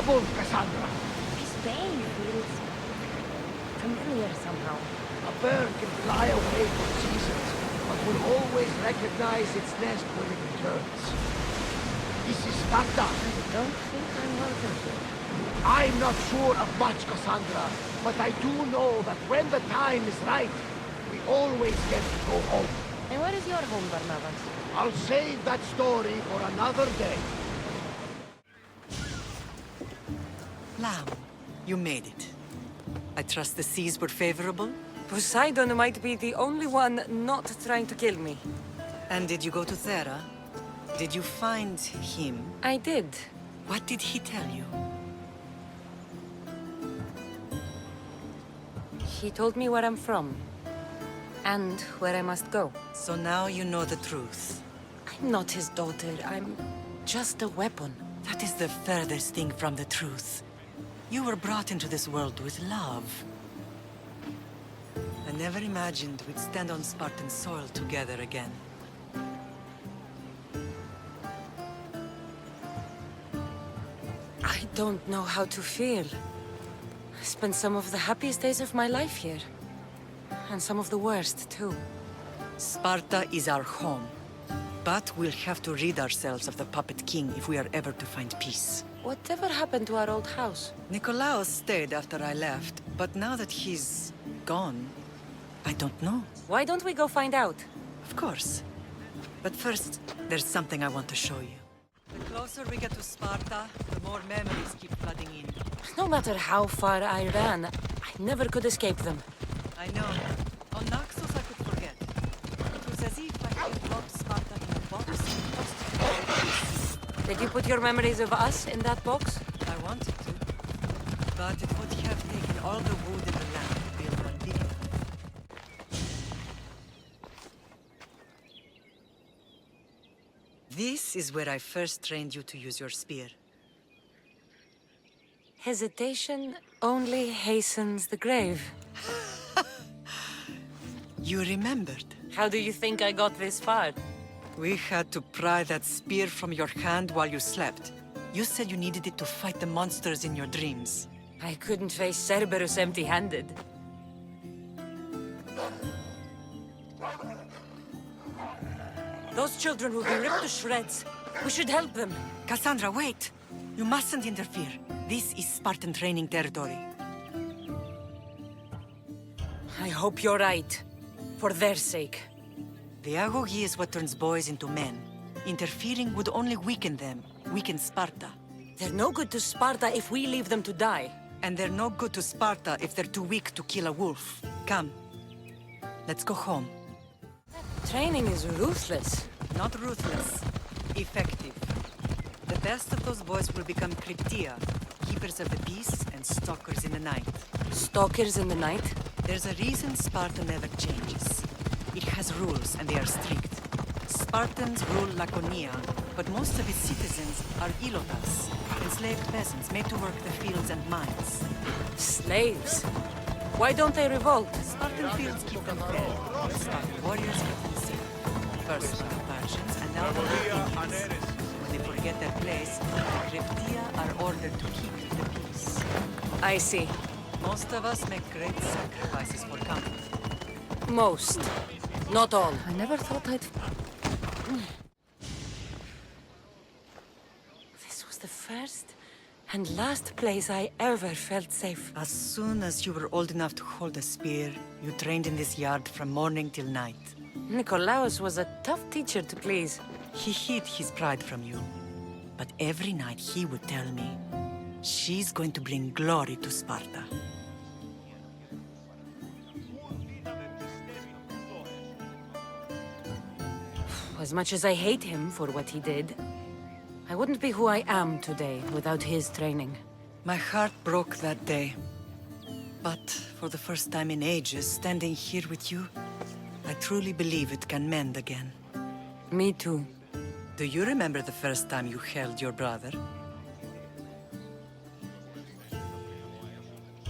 careful, Cassandra. This bay feels familiar somehow. A bird can fly away for seasons, but will always recognize its nest when it returns. This is Sparta. I don't think I'm welcome here. I'm not sure of much, Cassandra, but I do know that when the time is right, we always get to go home. And where is your home, Barnabas? I'll save that story for another day. Lamb, you made it. I trust the seas were favorable? Poseidon might be the only one not trying to kill me. And did you go to Thera? Did you find him? I did. What did he tell you? He told me where I'm from. And where I must go. So now you know the truth. I'm not his daughter. I'm just a weapon. That is the furthest thing from the truth. You were brought into this world with love. I never imagined we'd stand on Spartan soil together again. I don't know how to feel. I spent some of the happiest days of my life here. And some of the worst, too. Sparta is our home. But we'll have to rid ourselves of the Puppet King if we are ever to find peace. Whatever happened to our old house? Nikolaos stayed after I left, but now that he's gone, I don't know. Why don't we go find out? Of course. But first, there's something I want to show you. The closer we get to Sparta, the more memories keep flooding in. No matter how far I ran, I never could escape them. I know. On Naxos I could forget. It was as if I had locked Sparta in a box and lost it. Did you put your memories of us in that box? I wanted to. But it would have taken all the wood in the land to build one big one. This is where I first trained you to use your spear. Hesitation only hastens the grave. You remembered. How do you think I got this far? We had to pry that spear from your hand while you slept. You said you needed it to fight the monsters in your dreams. I couldn't face Cerberus empty-handed. Those children will be ripped to shreds. We should help them. Cassandra, wait! You mustn't interfere. This is Spartan training territory. I hope you're right. For their sake. The agoge is what turns boys into men. Interfering would only weaken them, weaken Sparta. They're no good to Sparta if we leave them to die. And they're no good to Sparta if they're too weak to kill a wolf. Come. Let's go home. Training is ruthless. Not ruthless. Effective. The best of those boys will become Cryptia, keepers of the peace and stalkers in the night. Stalkers in the night? There's a reason Sparta never changes. It has rules, and they are strict. Spartans rule Laconia, but most of its citizens are ilotas, enslaved peasants made to work the fields and mines. Slaves? Why don't they revolt? Spartan fields keep them fed, but Spartan warriors keep them sick. First with the Persians, and now the Athenians. When they forget their place, the Cryptia are ordered to keep the peace. I see. Most of us make great sacrifices for comfort. Most. Not all. I never thought I'd... This was the first and last place I ever felt safe. As soon as you were old enough to hold a spear, you trained in this yard from morning till night. Nikolaos was a tough teacher to please. He hid his pride from you. But every night he would tell me, she's going to bring glory to Sparta. As much as I hate him for what he did, I wouldn't be who I am today without his training. My heart broke that day. But for the first time in ages, standing here with you, I truly believe it can mend again. Me too. Do you remember the first time you held your brother?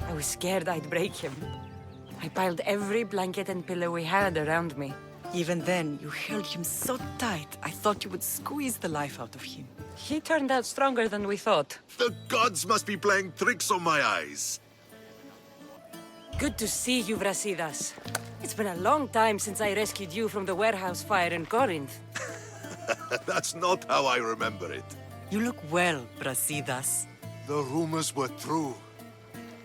I was scared I'd break him. I piled every blanket and pillow we had around me. Even then, you held him so tight, I thought you would squeeze the life out of him. He turned out stronger than we thought. The gods must be playing tricks on my eyes. Good to see you, Brasidas. It's been a long time since I rescued you from the warehouse fire in Corinth. That's not how I remember it. You look well, Brasidas. The rumors were true.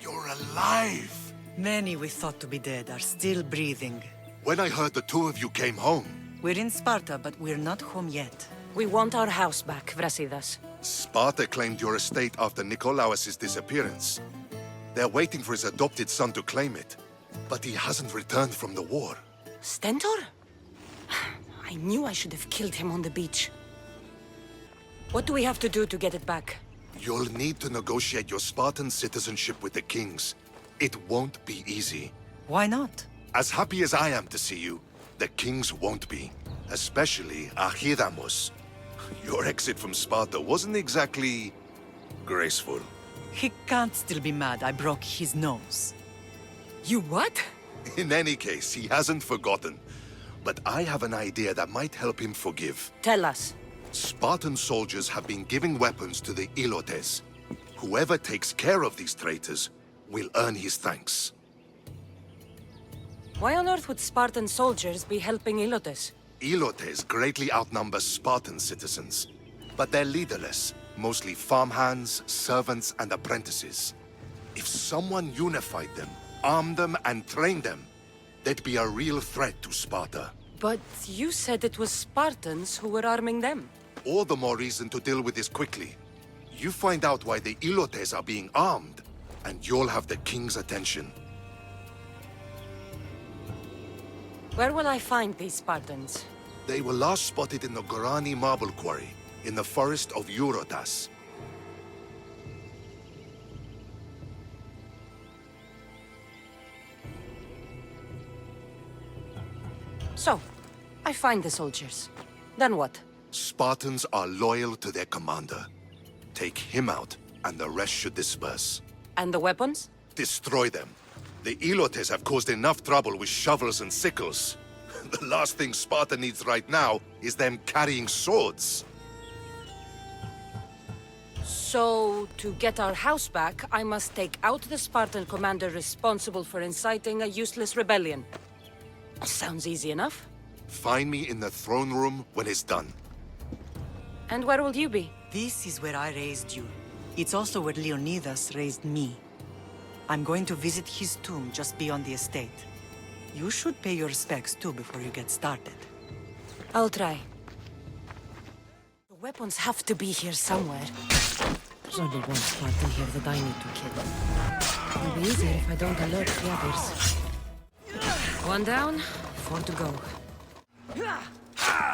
You're alive! Many we thought to be dead are still breathing. When I heard the two of you came home, We're in Sparta, but we're not home yet. We want our house back, Brasidas. Sparta claimed your estate after Nikolaos' disappearance. They're waiting for his adopted son to claim it. But he hasn't returned from the war. Stentor? I knew I should have killed him on the beach. What do we have to do to get it back? You'll need to negotiate your Spartan citizenship with the kings. It won't be easy. Why not? As happy as I am to see you, the kings won't be. Especially Archidamos. Your exit from Sparta wasn't exactly graceful. He can't still be mad I broke his nose. You what? In any case, he hasn't forgotten. But I have an idea that might help him forgive. Tell us. Spartan soldiers have been giving weapons to the Ilotes. Whoever takes care of these traitors will earn his thanks. Why on earth would Spartan soldiers be helping Ilotes? Ilotes greatly outnumber Spartan citizens, but they're leaderless, mostly farmhands, servants, and apprentices. If someone unified them, armed them, and trained them, they'd be a real threat to Sparta. But you said it was Spartans who were arming them. All the more reason to deal with this quickly. You find out why the Ilotes are being armed, and you'll have the king's attention. Where will I find these Spartans? They were last spotted in the Gorani marble quarry, in the forest of Eurotas. So, I find the soldiers. Then what? Spartans are loyal to their commander. Take him out, and the rest should disperse. And the weapons? Destroy them. The Ilotes have caused enough trouble with shovels and sickles. The last thing Sparta needs right now is them carrying swords. So, to get our house back, I must take out the Spartan commander responsible for inciting a useless rebellion. Sounds easy enough. Find me in the throne room when it's done. And where will you be? This is where I raised you. It's also where Leonidas raised me. I'm going to visit his tomb just beyond the estate. You should pay your respects too before you get started. I'll try. The weapons have to be here somewhere. There's only one Spartan here that I need to kill. It'll be easier if I don't alert the others. One down, 4 to go.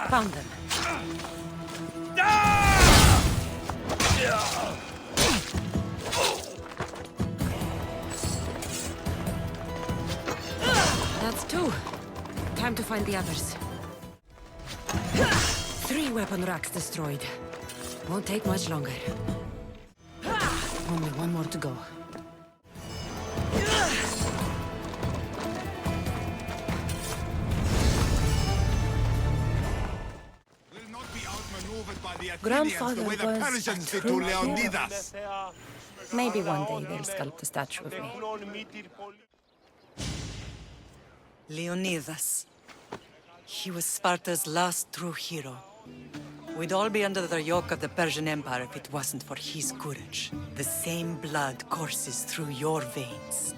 Found them. That's 2. Time to find the others. 3 weapon racks destroyed. Won't take much longer. Only 1 more to go. Grandfather was a true hero. Maybe one day they'll sculpt a statue of me. Leonidas. He was Sparta's last true hero. We'd all be under the yoke of the Persian Empire if it wasn't for his courage. The same blood courses through your veins.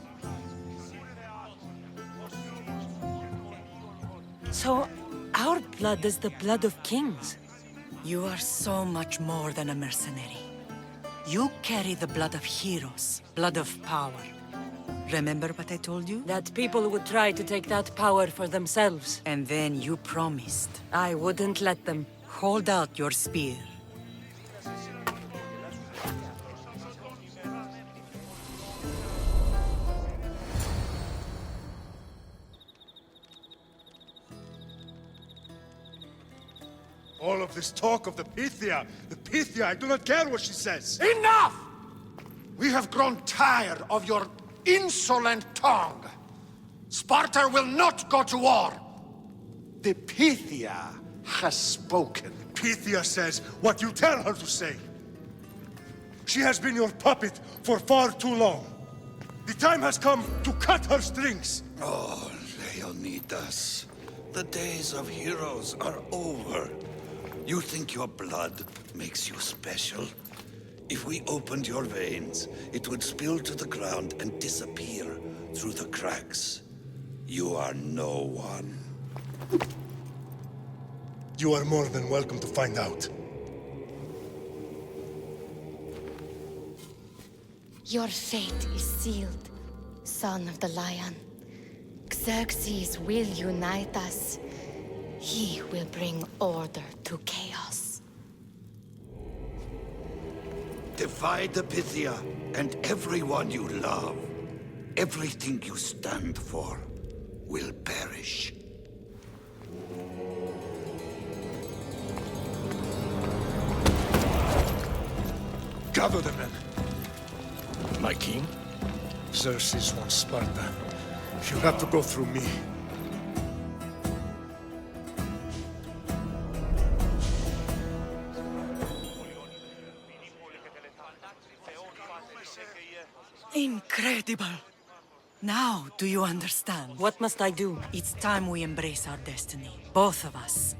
So, our blood is the blood of kings. You are so much more than a mercenary. You carry the blood of heroes, blood of power. Remember what I told you? That people would try to take that power for themselves. And then you promised. I wouldn't let them. Hold out your spear. All of this talk of the Pythia, I do not care what she says. Enough! We have grown tired of your insolent tongue. Sparta will not go to war. The Pythia has spoken. Pythia says what you tell her to say. She has been your puppet for far too long. The time has come to cut her strings. Oh, Leonidas. The days of heroes are over. You think your blood makes you special? If we opened your veins, it would spill to the ground and disappear through the cracks. You are no one. You are more than welcome to find out. Your fate is sealed, son of the Lion. Xerxes will unite us. He will bring order to chaos. Divide the Pythia and everyone you love. Everything you stand for will perish. Gather the men. My king? Xerxes wants Sparta. You'll have to go through me. Incredible! Now, do you understand? What must I do? It's time we embrace our destiny. Both of us.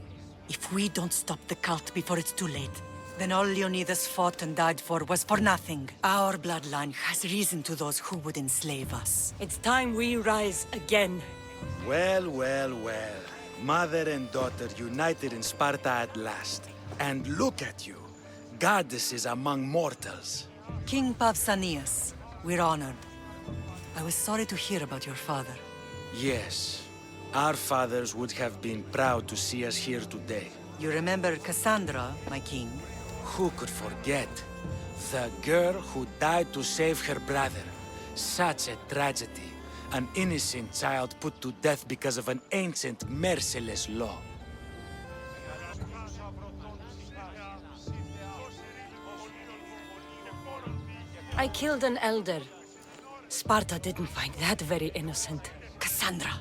If we don't stop the cult before it's too late, then all Leonidas fought and died for was for nothing. Our bloodline has reason to those who would enslave us. It's time we rise again. Well, well, well. Mother and daughter united in Sparta at last. And look at you. Goddesses among mortals. King Pausanias, we're honored. I was sorry to hear about your father. Yes. Our fathers would have been proud to see us here today. You remember Cassandra, my king? Who could forget? The girl who died to save her brother. Such a tragedy. An innocent child put to death because of an ancient, merciless law. I killed an elder. Sparta didn't find that very innocent. Cassandra!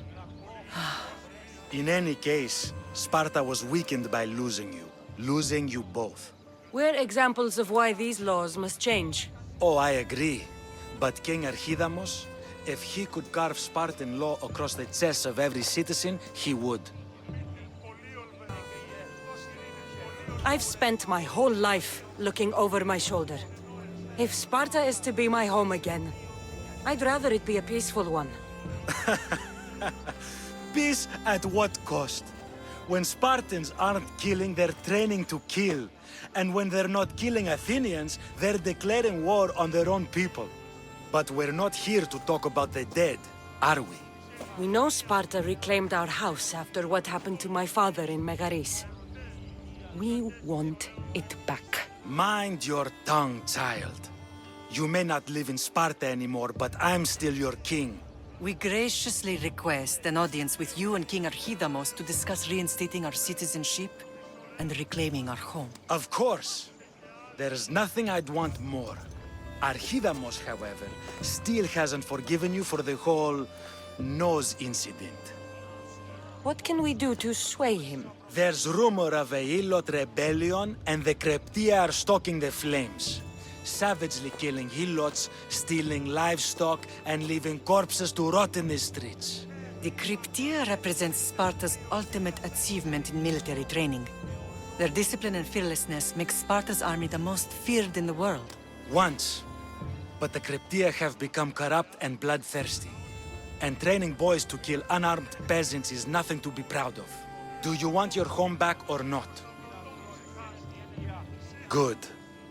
In any case, Sparta was weakened by losing you. Losing you both. We're examples of why these laws must change. Oh, I agree. But King Archidamos, if he could carve Spartan law across the chests of every citizen, he would. I've spent my whole life looking over my shoulder. If Sparta is to be my home again, I'd rather it be a peaceful one. Peace at what cost? When Spartans aren't killing, they're training to kill. And when they're not killing Athenians, they're declaring war on their own people. But we're not here to talk about the dead, are we? We know Sparta reclaimed our house after what happened to my father in Megaris. We want it back. Mind your tongue, child. You may not live in Sparta anymore, but I'm still your king. We graciously request an audience with you and King Archidamos to discuss reinstating our citizenship and reclaiming our home. Of course. There's nothing I'd want more. Archidamos, however, still hasn't forgiven you for the whole nose incident. What can we do to sway him? There's rumor of a Helot rebellion, and the Kryptia are stoking the flames. Savagely killing Helots, stealing livestock, and leaving corpses to rot in the streets. The Kryptia represents Sparta's ultimate achievement in military training. Their discipline and fearlessness make Sparta's army the most feared in the world. Once. But the Kryptia have become corrupt and bloodthirsty. And training boys to kill unarmed peasants is nothing to be proud of. Do you want your home back or not? Good.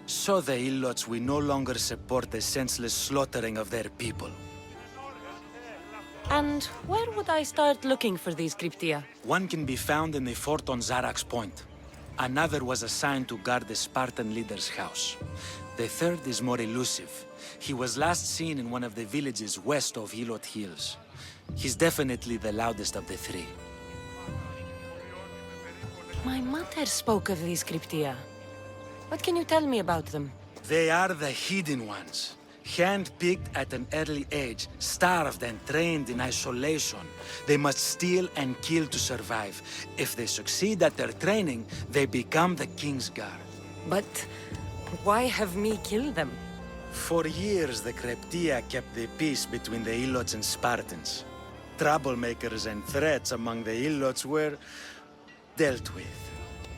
So the Helots will no longer support the senseless slaughtering of their people. And where would I start looking for these Kryptia? One can be found in the fort on Zarak's Point. Another was assigned to guard the Spartan leader's house. The third is more elusive. He was last seen in one of the villages west of Helot Hills. He's definitely the loudest of the three. My mother spoke of these Kryptia. What can you tell me about them? They are the hidden ones. Hand-picked at an early age, starved and trained in isolation. They must steal and kill to survive. If they succeed at their training, they become the King's Guard. But why have me kill them? For years, the Kreptia kept the peace between the Ilots and Spartans. Troublemakers and threats among the Ilots were dealt with.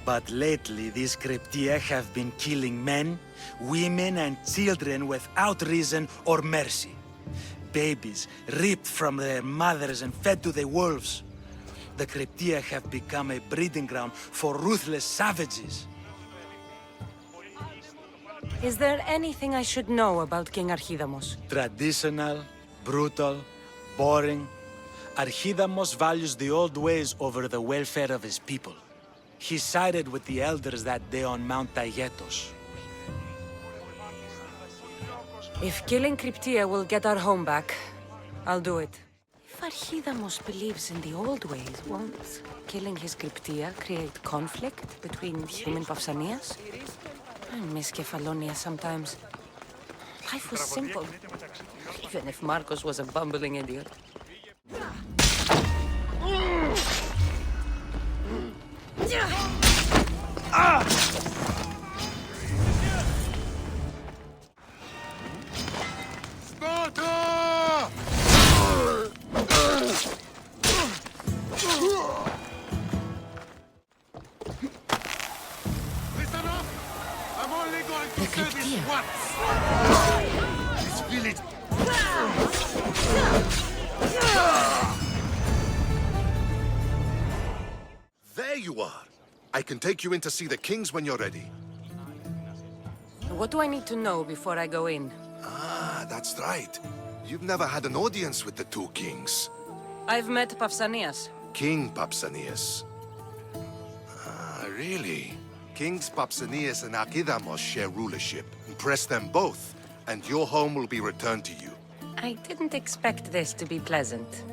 But lately, these Kreptia have been killing men, women, and children without reason or mercy. Babies ripped from their mothers and fed to the wolves. The Kreptia have become a breeding ground for ruthless savages. Is there anything I should know about King Archidamos? Traditional, brutal, boring. Archidamos values the old ways over the welfare of his people. He sided with the elders that day on Mount Taygetos. If killing Cryptia will get our home back, I'll do it. If Archidamos believes in the old ways, won't killing his Cryptia create conflict between him and Pausanias? I miss Kefalonia sometimes. Life was simple, even if Marcos was a bumbling idiot. Sparta! Listen up! I'm only going to say this once! This village... There you are! I can take you in to see the kings when you're ready. What do I need to know before I go in? Ah, that's right. You've never had an audience with the two kings. I've met Pausanias. King Pausanias. Ah, really? Kings Pausanias and Archidamos share rulership. Impress them both, and your home will be returned to you. I didn't expect this to be pleasant.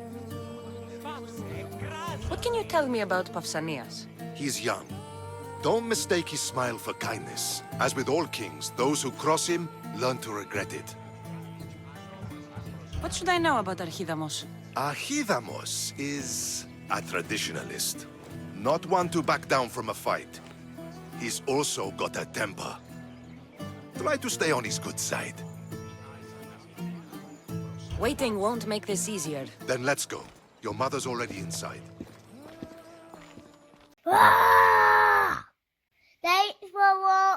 What can you tell me about Pausanias? He's young. Don't mistake his smile for kindness. As with all kings, those who cross him learn to regret it. What should I know about Archidamos? Archidamos is a traditionalist. Not one to back down from a fight. He's also got a temper. Try to stay on his good side. Waiting won't make this easier. Then let's go. Your mother's already inside. Thanks for watching.